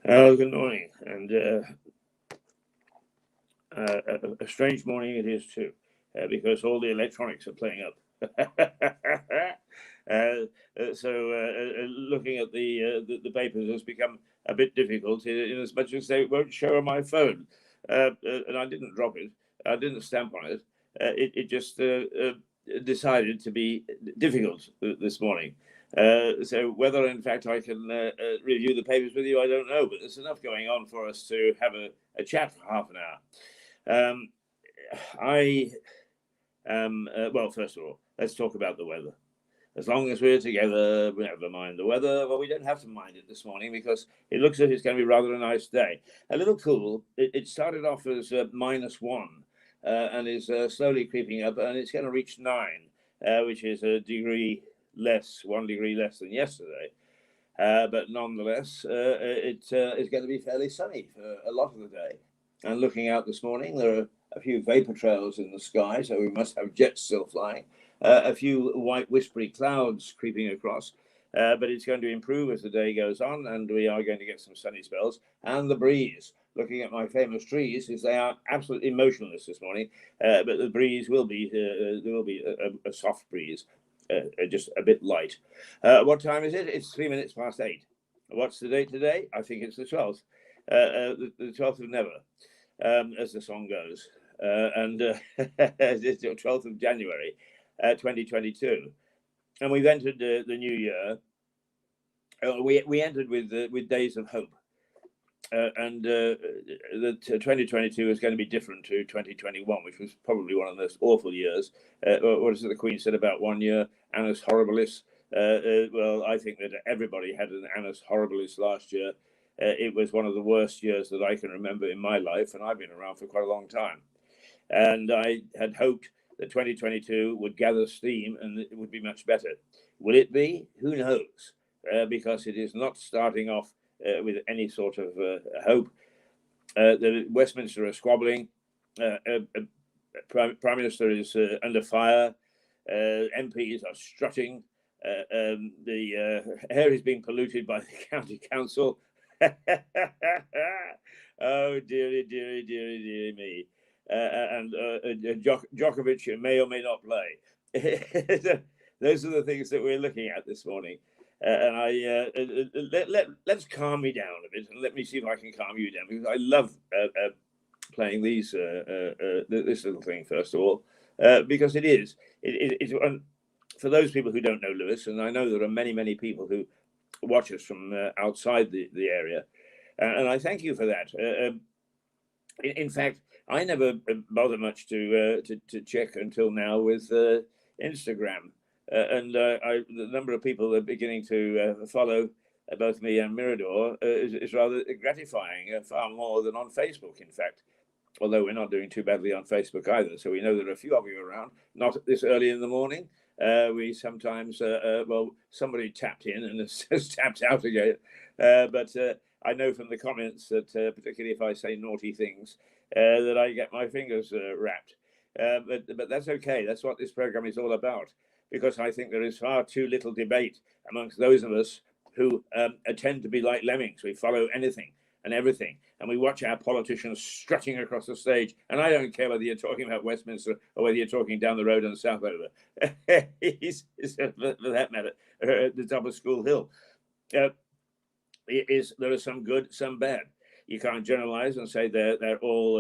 Good morning, and a strange morning it is too, because all the electronics are playing up. Looking at the papers has become a bit difficult in as much as they won't show on my phone, and I didn't drop it, I didn't stamp on it. It just decided to be difficult this morning. So whether in fact I can review the papers with you, I don't know, but there's enough going on for us to have a chat for half an hour. I well, first of all, let's talk about the weather. As long as we're together, we never mind the weather. Well, we don't have to mind it this morning because it looks as if it's going to be rather a nice day. A little cool. It started off as -1 and is slowly creeping up, and it's going to reach 9, which is a degree less, 1 degree less than yesterday. But nonetheless, it is going to be fairly sunny for a lot of the day. And looking out this morning, there are a few vapor trails in the sky, so we must have jets still flying. A few white whispery clouds creeping across, but it's going to improve as the day goes on, and we are going to get some sunny spells. And the breeze, looking at my famous trees, is they are absolutely motionless this morning, but the breeze will be there will be a soft breeze, just a bit light. What time is it? It's 3 minutes past 8. What's the date today? I think it's the 12th, the 12th of Never, as the song goes, and it's the 12th of January. 2022, and we've entered the new year. We entered with days of hope, and that 2022 is going to be different to 2021, which was probably one of the most awful years. What is it the Queen said about 1 year? Annus horribilis. Well, I think that everybody had an annus horribilis last year. It was one of the worst years that I can remember in my life, and I've been around for quite a long time. And I had hoped that 2022 would gather steam and it would be much better. Will it be? Who knows? Because it is not starting off with any sort of hope. The Westminster are squabbling. Prime Minister is under fire. MPs are strutting. The air is being polluted by the county council. Oh, dearie, dearie, dearie, dearie me. And Djokovic may or may not play. Those are the things that we're looking at this morning. Let's calm me down a bit, and let me see if I can calm you down, because I love playing this little thing first of all, because it's for those people who don't know Lewis, and I know there are many people who watch us from outside the area, and I thank you for that. In fact, I never bother much to check until now with Instagram, and the number of people that are beginning to follow both me and Mirador is rather gratifying, far more than on Facebook, in fact. Although we're not doing too badly on Facebook either, so we know there are a few of you around. Not this early in the morning. We sometimes, well, somebody tapped in and has tapped out again, but I know from the comments that, particularly if I say naughty things, that I get my fingers wrapped. But that's okay. That's what this program is all about, because I think there is far too little debate amongst those of us who tend to be like lemmings. We follow anything and everything, and we watch our politicians strutting across the stage. And I don't care whether you're talking about Westminster or whether you're talking down the road on Southover, for that matter, at the top of School Hill. There are some good, some bad. You can't generalize and say they're all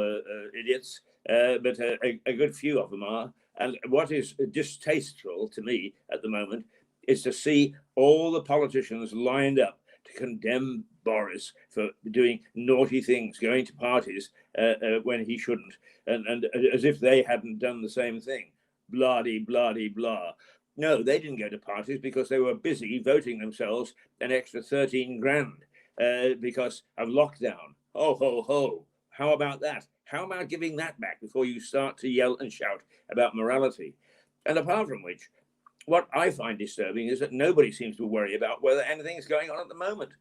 idiots, but a good few of them are. And what is distasteful to me at the moment is to see all the politicians lined up to condemn Boris for doing naughty things, going to parties when he shouldn't, and as if they hadn't done the same thing. Blah-de, blah-de, blah. No, they didn't go to parties because they were busy voting themselves an extra 13 grand because of lockdown. Ho, ho, ho. How about that? How about giving that back before you start to yell and shout about morality? And apart from which, what I find disturbing is that nobody seems to worry about whether anything is going on at the moment.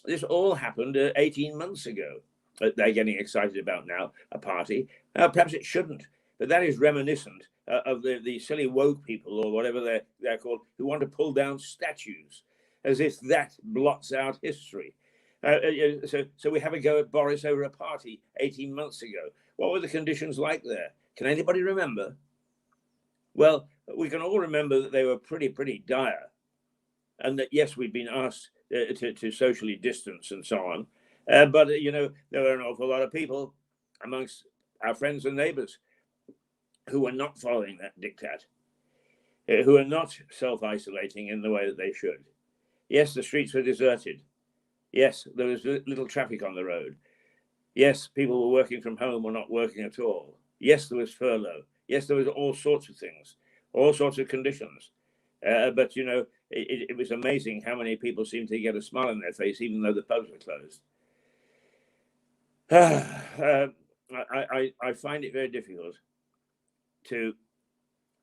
This all happened 18 months ago. They're getting excited about now a party. Perhaps it shouldn't, but that is reminiscent of the silly woke people, or whatever they're called, who want to pull down statues as if that blots out history. So we have a go at Boris over a party 18 months ago. What were the conditions like there? Can anybody remember? Well, we can all remember that they were pretty dire, and that yes, we'd been asked to socially distance and so on, but there were an awful lot of people amongst our friends and neighbours who were not following that diktat, who are not self-isolating in the way that they should. Yes, the streets were deserted. Yes, there was little traffic on the road. Yes, people were working from home or not working at all. Yes, there was furlough. Yes, there was all sorts of things, all sorts of conditions. But, it was amazing how many people seemed to get a smile on their face, even though the pubs were closed. I find it very difficult to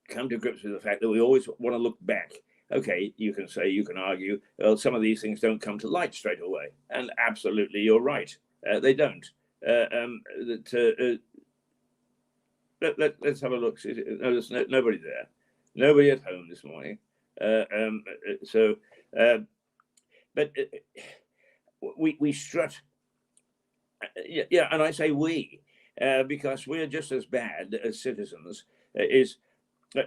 come to grips with the fact that we always want to look back. Okay, you can argue, well, some of these things don't come to light straight away. And absolutely, you're right. They don't. Let's have a look. No, there's nobody there. Nobody at home this morning. But we strut. Yeah, and I say we, because we're just as bad as citizens.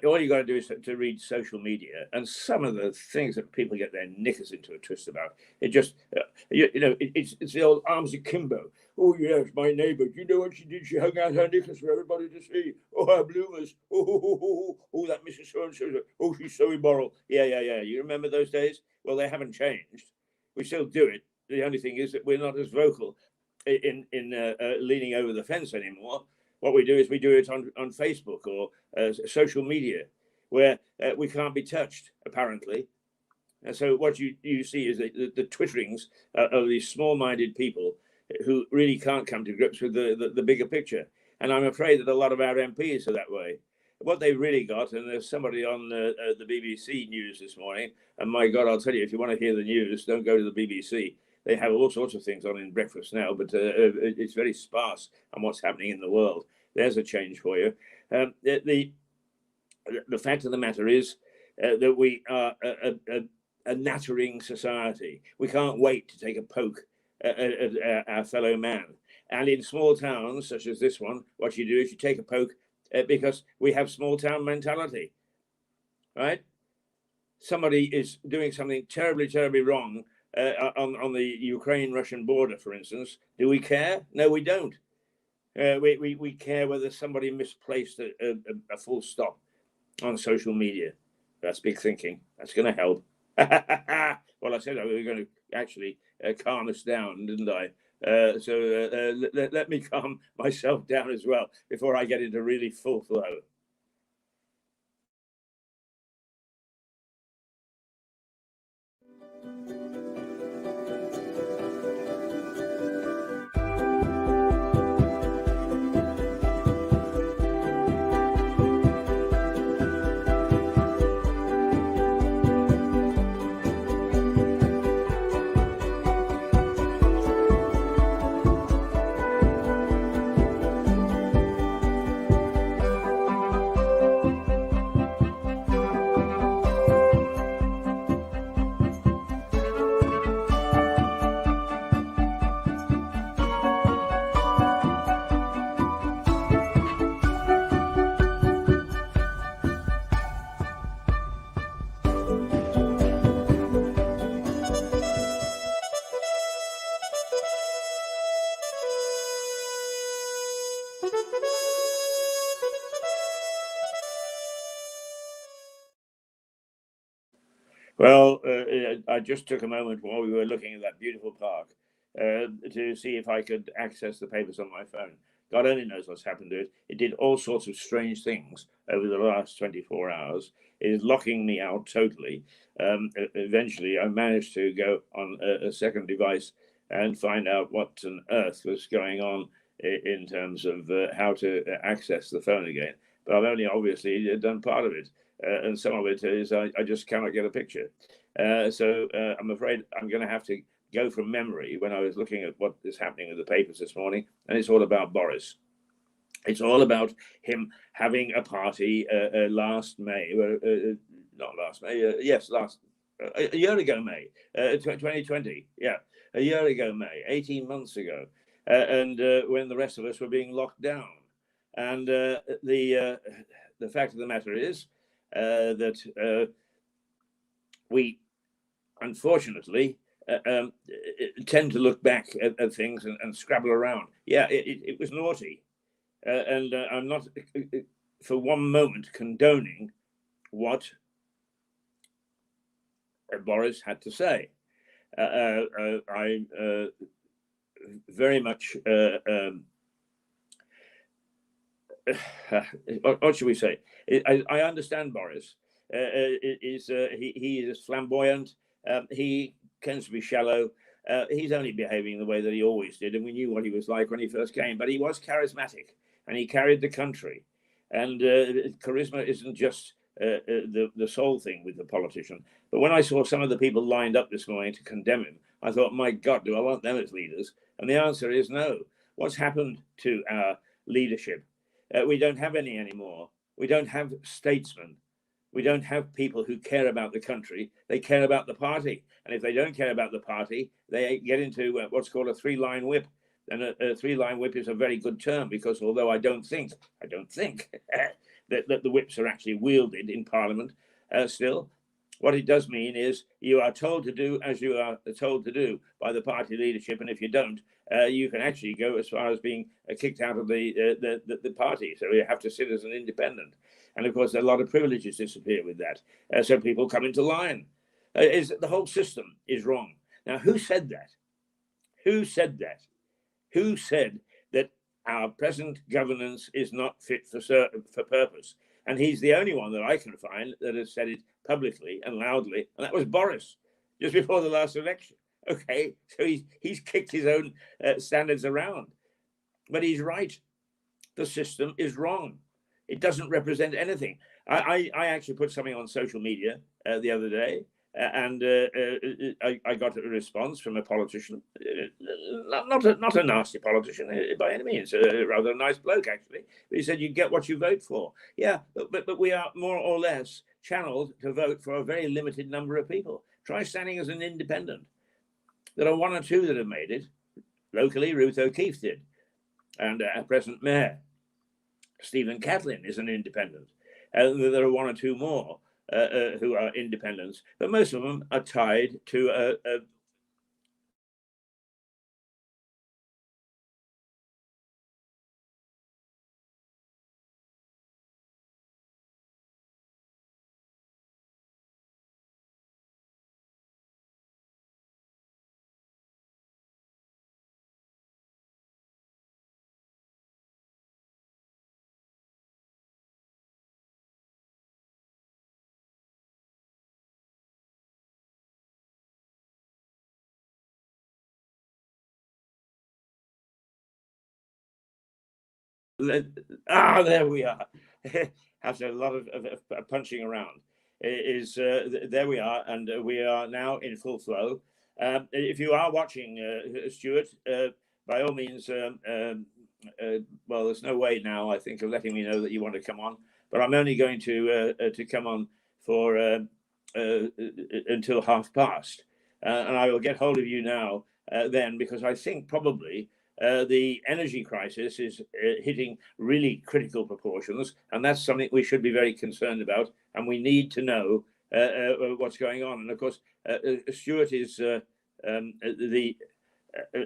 All you got to do is to read social media, and some of the things that people get their knickers into a twist about. It just, it's the old arms akimbo. Oh yes, my neighbour. Do you know what she did? She hung out her knickers for everybody to see. Oh, her bloomers. Oh, that Mrs. So and so. Oh, she's so immoral. Yeah. You remember those days? Well, they haven't changed. We still do it. The only thing is that we're not as vocal in leaning over the fence anymore. What we do is we do it on Facebook or social media, where we can't be touched, apparently. And so what you see is the twitterings of these small-minded people who really can't come to grips with the bigger picture. And I'm afraid that a lot of our MPs are that way. What they've really got, and there's somebody on the BBC News this morning, and my God, I'll tell you, if you want to hear the news, don't go to the BBC. They have all sorts of things on in breakfast now, but it's very sparse on what's happening in the world. There's a change for you. The fact of the matter is that we are a nattering society. We can't wait to take a poke at our fellow man. And in small towns such as this one, what you do is you take a poke because we have small town mentality, right? Somebody is doing something terribly wrong on the Ukraine-Russian border, for instance. Do we care? No, we don't. We care whether somebody misplaced a full stop on social media. That's big thinking. That's going to help. Well, I said we were going to actually calm us down, didn't I? Let me calm myself down as well before I get into really full flow. Well, I just took a moment while we were looking at that beautiful park to see if I could access the papers on my phone. God only knows what's happened to it. It did all sorts of strange things over the last 24 hours. It is locking me out totally. Eventually, I managed to go on a second device and find out what on earth was going on in terms of how to access the phone again. But I've only obviously done part of it. And some of it is I just cannot get a picture. So I'm afraid I'm going to have to go from memory when I was looking at what is happening with the papers this morning. And it's all about Boris. It's all about him having a party last May. Not last May. Yes, last a year ago, May 2020. Yeah, a year ago, May, 18 months ago, and when the rest of us were being locked down. And the fact of the matter is that we, unfortunately, tend to look back at things and scrabble around. Yeah, it was naughty, and I'm not for one moment condoning what Boris had to say. I very much, what should we say? I understand Boris. He is flamboyant. He tends to be shallow. He's only behaving the way that he always did, and we knew what he was like when he first came. But he was charismatic, and he carried the country. And charisma isn't just the sole thing with the politician. But when I saw some of the people lined up this morning to condemn him, I thought, my God, do I want them as leaders? And the answer is no. What's happened to our leadership? We don't have any anymore. We don't have statesmen. We don't have people who care about the country. They care about the party. And if they don't care about the party, they get into what's called a three-line whip. And a three-line whip is a very good term, because although I don't think that the whips are actually wielded in Parliament still, what it does mean is you are told to do as you are told to do by the party leadership, and if you don't, you can actually go as far as being kicked out of the party. So you have to sit as an independent, and of course a lot of privileges disappear with that. So people come into line. The whole system is wrong. Now, who said that? Who said that? Who said that our present governance is not fit for purpose? And he's the only one that I can find that has said it publicly and loudly, and that was Boris, just before the last election. Okay, so he's kicked his own standards around, but he's right. The system is wrong. It doesn't represent anything. I actually put something on social media the other day, and I got a response from a politician, not a nasty politician by any means, a rather nice bloke actually. But he said, "You get what you vote for." Yeah, but we are more or less channeled to vote for a very limited number of people. Try standing as an independent. There are one or two that have made it. Locally, Ruth O'Keefe did, and our present mayor, Stephen Catlin, is an independent. There are one or two more who are independents, but most of them are tied to a there we are. After a lot of punching around, there we are, and we are now in full flow. If you are watching, Stuart, by all means, well, there's no way now, I think, of letting me know that you want to come on, but I'm only going to come on for until past, and I will get hold of you now then, because I think probably the energy crisis is hitting really critical proportions, and that's something we should be very concerned about, and we need to know what's going on. And of course, Stuart is the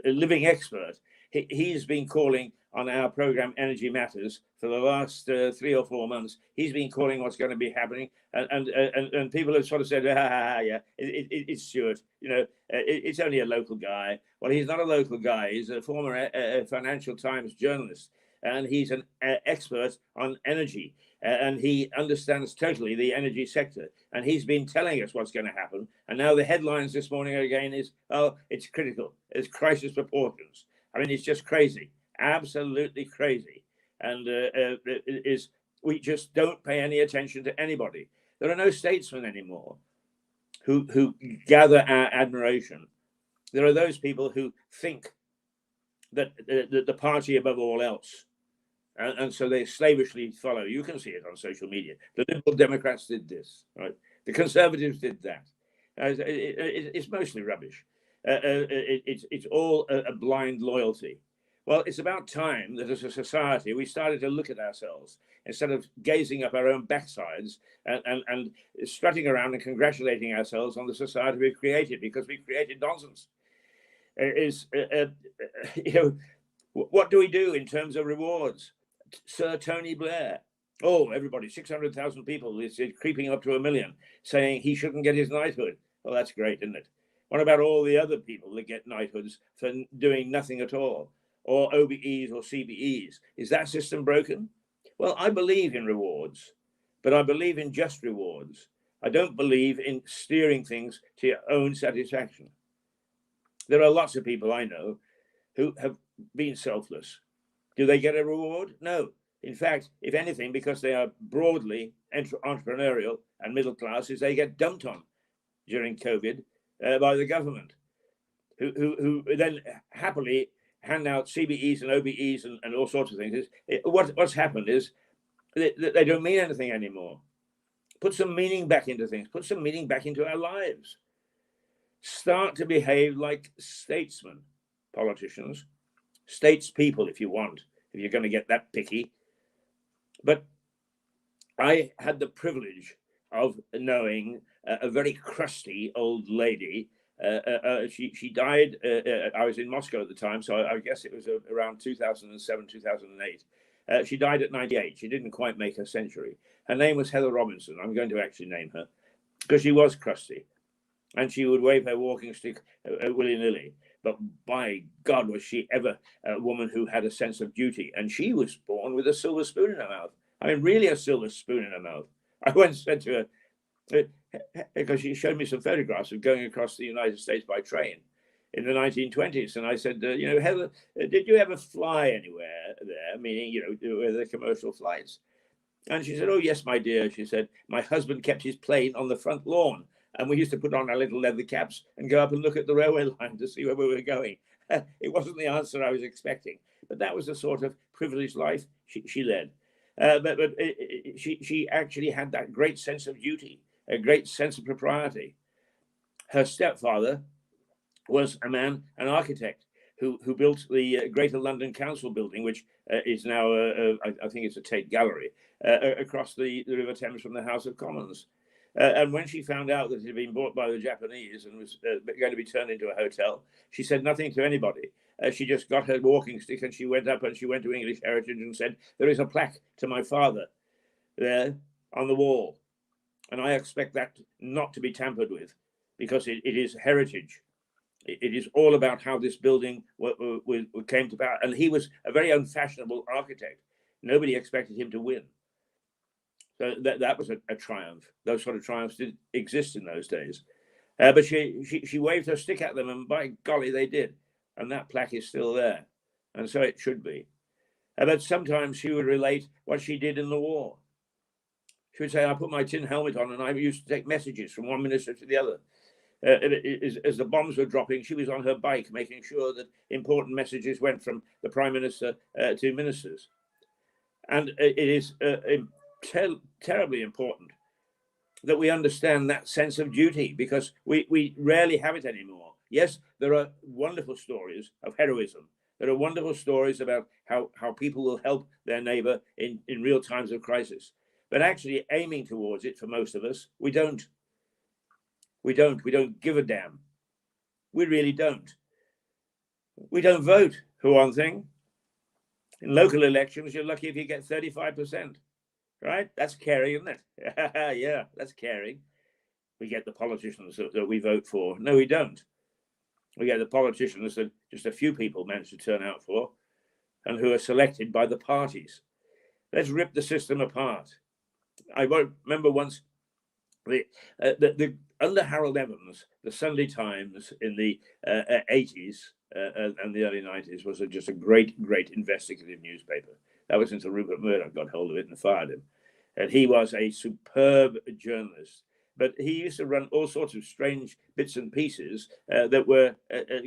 living expert. He's been calling on our program Energy Matters for the last 3 or 4 months. He's been calling what's going to be happening, and people have sort of said, yeah, it's Stuart. You know, it's only a local guy. Well, he's not a local guy. He's a former Financial Times journalist, and he's an expert on energy, and he understands totally the energy sector. And he's been telling us what's going to happen. And now the headlines this morning again is, oh, it's critical. It's crisis proportions. I mean, it's just crazy, absolutely crazy. And we just don't pay any attention to anybody. There are no statesmen anymore who gather our admiration. There are those people who think that the party above all else. And so they slavishly follow. You can see it on social media. The Liberal Democrats did this, right? The Conservatives did that. It's mostly rubbish. It's all a blind loyalty. Well, it's about time that as a society we started to look at ourselves instead of gazing up our own backsides and strutting around and congratulating ourselves on the society we've created, because we've created nonsense. You know, what do we do in terms of rewards? Sir Tony Blair. Oh, everybody, 600,000 people is creeping up to 1 million saying he shouldn't get his knighthood. Well, that's great, isn't it? What about all the other people that get knighthoods for doing nothing at all, or OBEs or CBEs? Is that system broken? Well, I believe in rewards, but I believe in just rewards. I don't believe in steering things to your own satisfaction. There are lots of people I know who have been selfless. Do they get a reward? No. In fact, if anything, because they are broadly entrepreneurial and middle classes, they get dumped on during COVID by the government, who then happily hand out CBEs and OBEs and all sorts of things. What's happened is they don't mean anything anymore. Put some meaning back into things. Put some meaning back into our lives. Start to behave like statesmen, politicians, statespeople, if you want, if you're going to get that picky. But I had the privilege of knowing a very crusty old lady. She died. I was in Moscow at the time, so I guess it was around 2007, 2008. She died at 98. She didn't quite make her century. Her name was Heather Robinson. I'm going to actually name her because she was crusty, and she would wave her walking stick willy-nilly. But by God, was she ever a woman who had a sense of duty. And she was born with a silver spoon in her mouth. I mean, really a silver spoon in her mouth. I once said to her, because she showed me some photographs of going across the United States by train in the 1920s. And I said, Heather, did you ever fly anywhere there? Meaning, where the commercial flights. And she said, oh, yes, my dear. She said, my husband kept his plane on the front lawn. And we used to put on our little leather caps and go up and look at the railway line to see where we were going. It wasn't the answer I was expecting, but that was the sort of privileged life she led. But she actually had that great sense of duty, a great sense of propriety. Her stepfather was an architect who built the Greater London Council building, which is now, I think it's a Tate Gallery, across the River Thames from the House of Commons. And when she found out that it had been bought by the Japanese and was going to be turned into a hotel, she said nothing to anybody. She just got her walking stick and she went up and she went to English Heritage and said, there is a plaque to my father there on the wall. And I expect that not to be tampered with, because it is heritage. It is all about how this building came to power. And he was a very unfashionable architect. Nobody expected him to win. So that was a triumph. Those sort of triumphs did exist in those days. But she waved her stick at them, and by golly, they did. And that plaque is still there. And so it should be. But sometimes she would relate what she did in the war. She would say, I put my tin helmet on and I used to take messages from one minister to the other. As the bombs were dropping, she was on her bike, making sure that important messages went from the Prime Minister to ministers. And it is terribly important that we understand that sense of duty, because we rarely have it anymore. Yes, there are wonderful stories of heroism. There are wonderful stories about how people will help their neighbor in real times of crisis. But actually aiming towards it, for most of us, we don't. We don't give a damn. We really don't. We don't vote, for one thing. In local elections, you're lucky if you get 35%. Right? That's caring, isn't it? Yeah, that's caring. We get the politicians that we vote for. No, we don't. We get the politicians that just a few people manage to turn out for, and who are selected by the parties. Let's rip the system apart. I remember once under Harold Evans, the Sunday Times in the 80s and the early 90s was just a great investigative newspaper. That was until Rupert Murdoch got hold of it and fired him. And he was a superb journalist. But he used to run all sorts of strange bits and pieces that were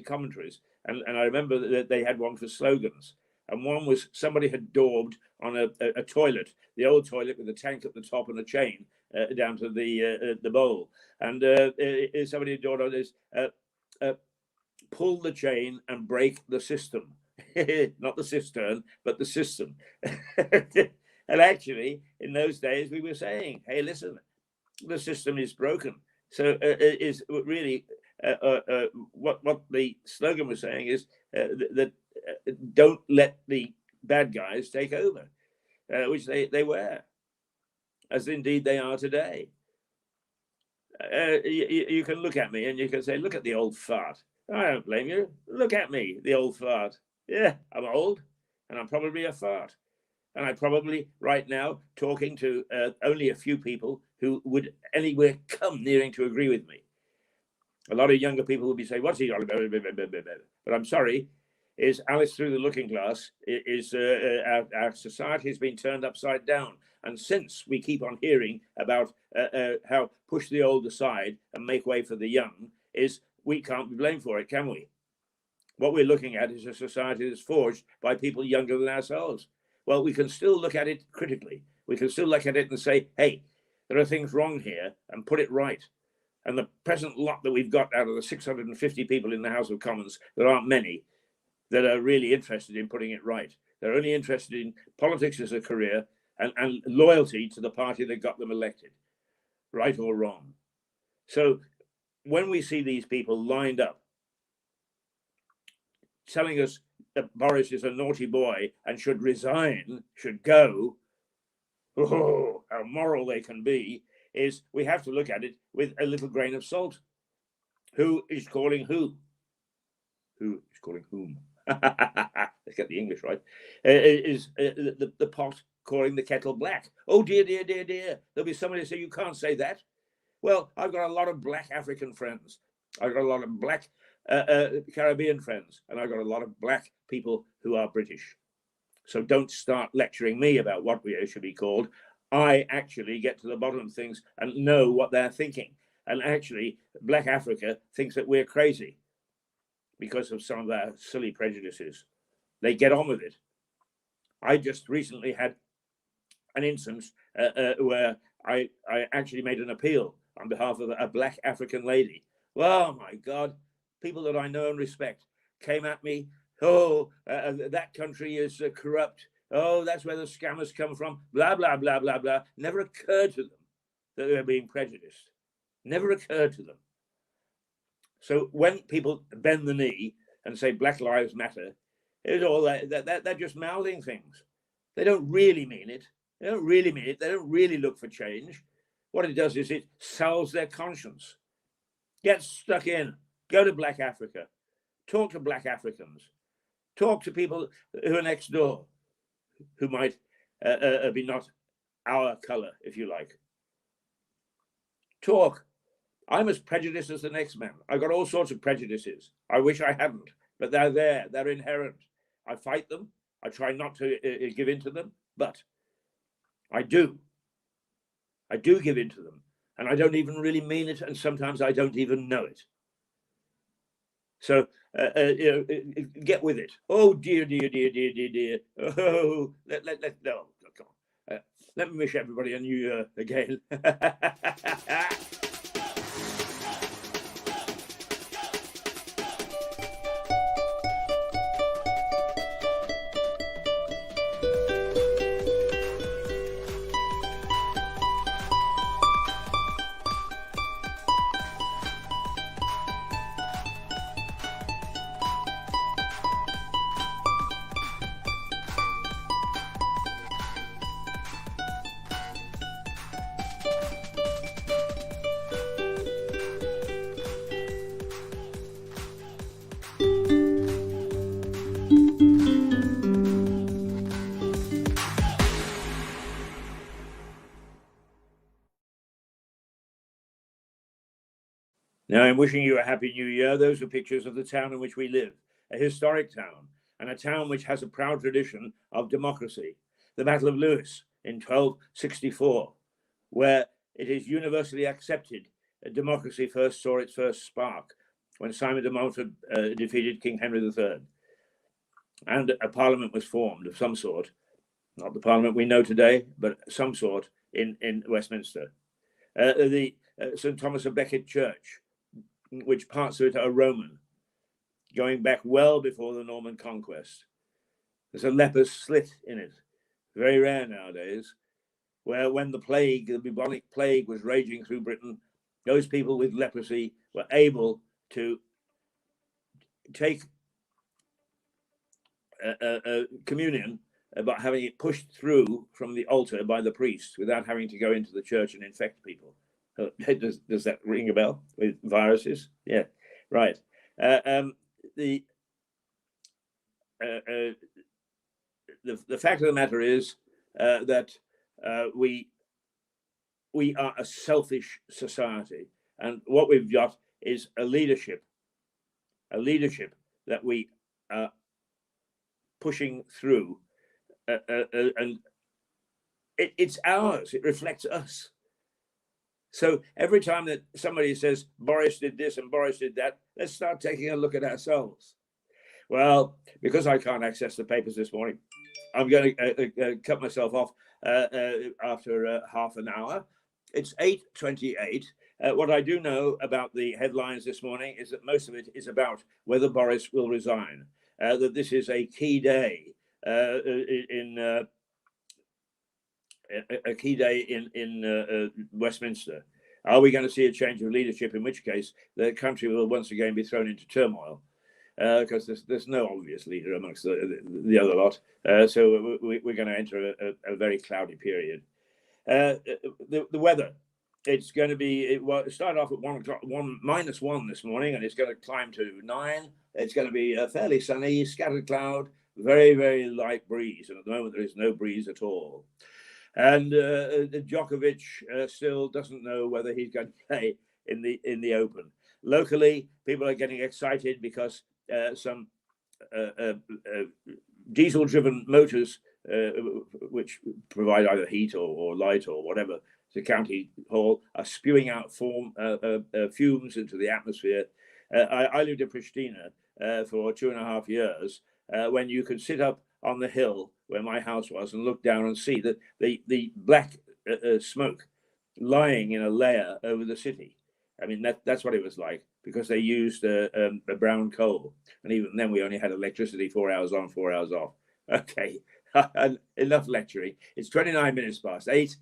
commentaries. And I remember that they had one for slogans. and one was somebody had daubed on a toilet, the old toilet with a tank at the top and a chain down to the bowl. And somebody had daubed on this, pull the chain and break the system. Not the cistern, but the system. And actually, in those days, we were saying, hey, listen, the system is broken. So is really what the slogan was saying is that don't let the bad guys take over, which they were, as indeed they are today. You can look at me and you can say, look at the old fart. I don't blame you. Look at me, the old fart. Yeah, I'm old and I'm probably a fart. And I'm probably right now talking to only a few people who would anywhere come nearing to agree with me. A lot of younger people will be saying, what's he on about? But I'm sorry, is Alice through the looking glass, is our society has been turned upside down. And since we keep on hearing about how push the old aside and make way for the young, is we can't be blamed for it, can we? What we're looking at is a society that's forged by people younger than ourselves. Well, we can still look at it critically. We can still look at it and say, hey, there are things wrong here and put it right. And the present lot that we've got out of the 650 people in the House of Commons, there aren't many that are really interested in putting it right. They're only interested in politics as a career and loyalty to the party that got them elected, right or wrong. So when we see these people lined up telling us that Boris is a naughty boy and should resign, should go, oh, how moral they can be, is we have to look at it with a little grain of salt. Who is calling who? Who is calling whom? Let's get the English right. Is the pot calling the kettle black? Oh dear, dear, dear, dear. There'll be somebody say, you can't say that. Well, I've got a lot of black African friends. I've got a lot of black Caribbean friends, and I've got a lot of black people who are British. So don't start lecturing me about what we should be called. I actually get to the bottom of things and know what they're thinking. And actually, Black Africa thinks that we're crazy because of some of our silly prejudices. They get on with it. I just recently had an instance where I actually made an appeal on behalf of a Black African lady. Well, my God, people that I know and respect came at me. Oh, that country is corrupt. Oh, that's where the scammers come from. Blah, blah, blah, blah, blah. Never occurred to them that they were being prejudiced. Never occurred to them. So when people bend the knee and say Black Lives Matter, it's all they're just mouthing things. They don't really mean it. They don't really mean it. They don't really look for change. What it does is it salves their conscience. Get stuck in. Go to Black Africa. Talk to Black Africans. Talk to people who are next door, who might be not our color, if you like. Talk. I'm as prejudiced as the next man. I've got all sorts of prejudices. I wish I hadn't, but they're there. They're inherent. I fight them. I try not to give in to them, but I do. I do give in to them, and I don't even really mean it, and sometimes I don't even know it. So, get with it. Oh, dear, dear, dear, dear, dear, dear. Oh, no, come on. Let me wish everybody a new year again. Now, I'm wishing you a happy new year. Those are pictures of the town in which we live, a historic town, and a town which has a proud tradition of democracy. The Battle of Lewes in 1264, where it is universally accepted democracy first saw its first spark when Simon de Montfort defeated King Henry III. and a parliament was formed of some sort, not the parliament we know today, but some sort in Westminster. The St. Thomas of Becket Church, which parts of it are Roman, going back well before the Norman conquest. There's a leper's slit in it, very rare nowadays, where when the bubonic plague was raging through Britain, those people with leprosy were able to take communion about having it pushed through from the altar by the priest without having to go into the church and infect people. Does that ring a bell with viruses? Yeah, right. The fact of the matter is that we are a selfish society, and what we've got is a leadership that we are pushing through, and it's ours. It reflects us. So every time that somebody says Boris did this and Boris did that, let's start taking a look at ourselves. Well, because I can't access the papers this morning, I'm going to cut myself off after half an hour. It's 8:28. What I do know about the headlines this morning is that most of it is about whether Boris will resign, that this is a key day in Westminster. Are we going to see a change of leadership, in which case the country will once again be thrown into turmoil? Because there's no obvious leader amongst the other lot. So we're going to enter a very cloudy period. The weather, it's going to be, it started off at 1 o'clock, -1 this morning, and it's going to climb to 9. It's going to be fairly sunny, scattered cloud, very, very light breeze. And at the moment, there is no breeze at all. And Djokovic still doesn't know whether he's going to play in the Open. Locally, people are getting excited because some diesel-driven motors, which provide either heat or light or whatever to County Hall, are spewing out fumes into the atmosphere. I lived in Pristina for 2.5 years, when you could sit up on the hill where my house was and look down and see that the black smoke lying in a layer over the city. I mean, that's what it was like, because they used a brown coal. And even then, we only had electricity 4 hours on, 4 hours off. Okay, enough lecturing. It's 29 minutes past 8.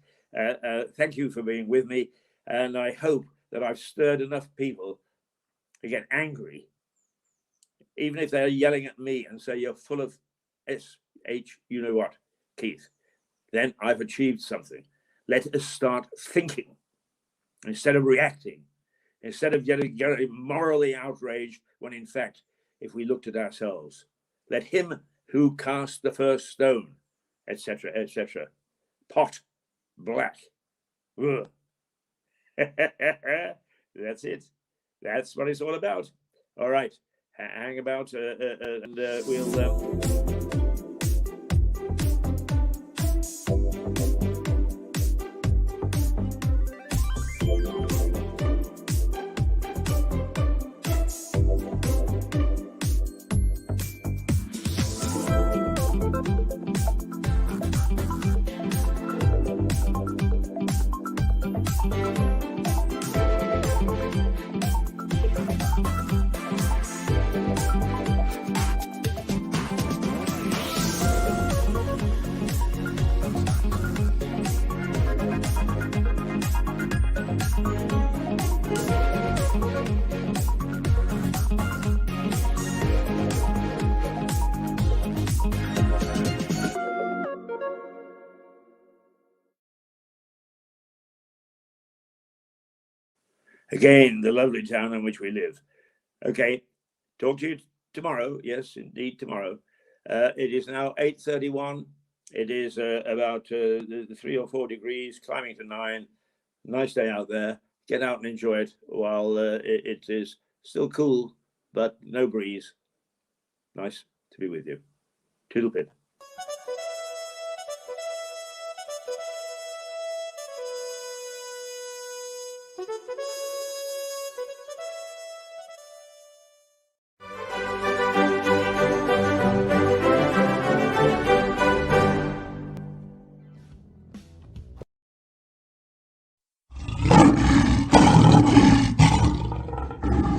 Thank you for being with me. And I hope that I've stirred enough people to get angry, even if they're yelling at me and say, you're full of SH, you know what, Keith. Then I've achieved something. Let us start thinking instead of reacting. Instead of getting morally outraged, when in fact, if we looked at ourselves, let him who cast the first stone, etc., etc., pot black. That's it. That's what it's all about. All right, hang about, and we'll. Again, the lovely town in which we live. Okay, talk to you tomorrow. Yes, indeed, tomorrow. It is now 8:31. It is about 3 or 4 degrees, climbing to 9. Nice day out there. Get out and enjoy it while it is still cool, but no breeze. Nice to be with you. Toodle pip.